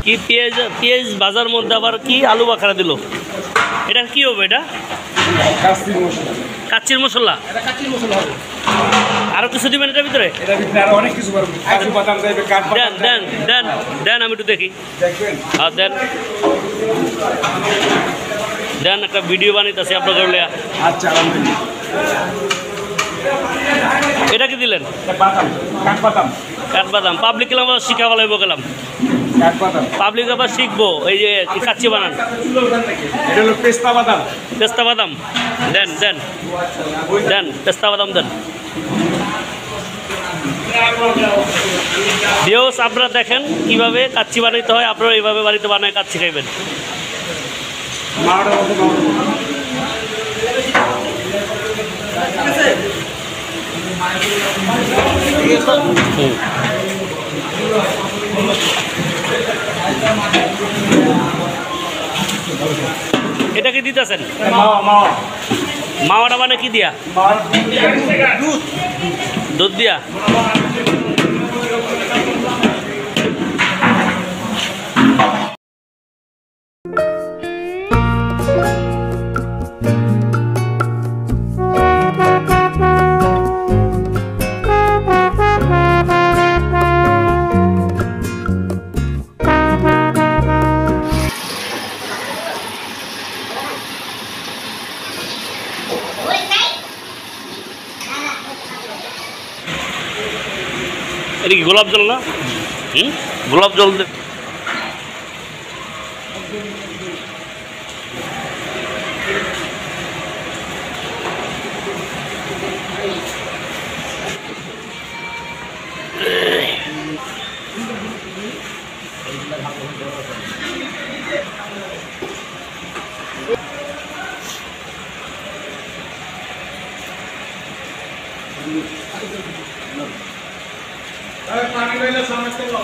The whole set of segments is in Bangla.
কি পেঁয়াজ বাজার মধ্যে আবার কি আলু বাখারা দিল। এটা কি হবে? এটা কাচ্চির মশলা। আরো কিছু দিবেন এটার ভিতরে? দেন দেন দেন, আমি একটু দেখি। হ্যাঁ দেন দেন, একটা ভিডিও বানাইতেছি আপনাদের। আচ্ছা, এটা কি দিলেন? কাঠবাদাম। পাবলিক গেলাম শিখা বলাইব, গেলাম পাবলিক আবার শিখবো এই যে কাচ্চি বানান। এটা হলো পেস্তা বাদাম। পেস্তা বাদাম দেন দেন দেন, পেস্তা বাদাম দেন। ভিউয়ার্স, আপনারা দেখেন কিভাবে কাচ্চি বানাইতে হয়। আপনারা এইভাবে বাড়িতে বানায় কাচ্চি খাইবেন। এটা কি দিতেছেন? মাওয়াটা মানে কি দিয়া? দুধ দিয়া। এটা কি গোলাপ জল না? গোলাপ জল দে। पानी ले ले समझते लो।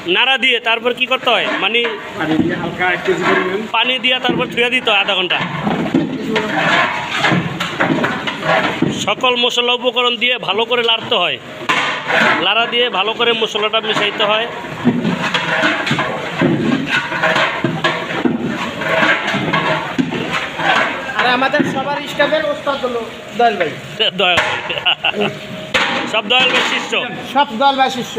नाड़ा दिए तारपर की करते हैं मानी हल्का पानी दिया तारपर धुया दीते हैं आधा घंटा। सकल मसला उपकरण दिए भालो करे लाड़ते हैं। लाड़ा दिए भालो करे मसलाटा मिशाइते हैं। আর আমাদের সবার স্টাফের ওস্তাদ হলো দয়াল ভাই। দয়াল সব দয়াল ভাই শিষ্য, সব দয়াল ভাই শিষ্য।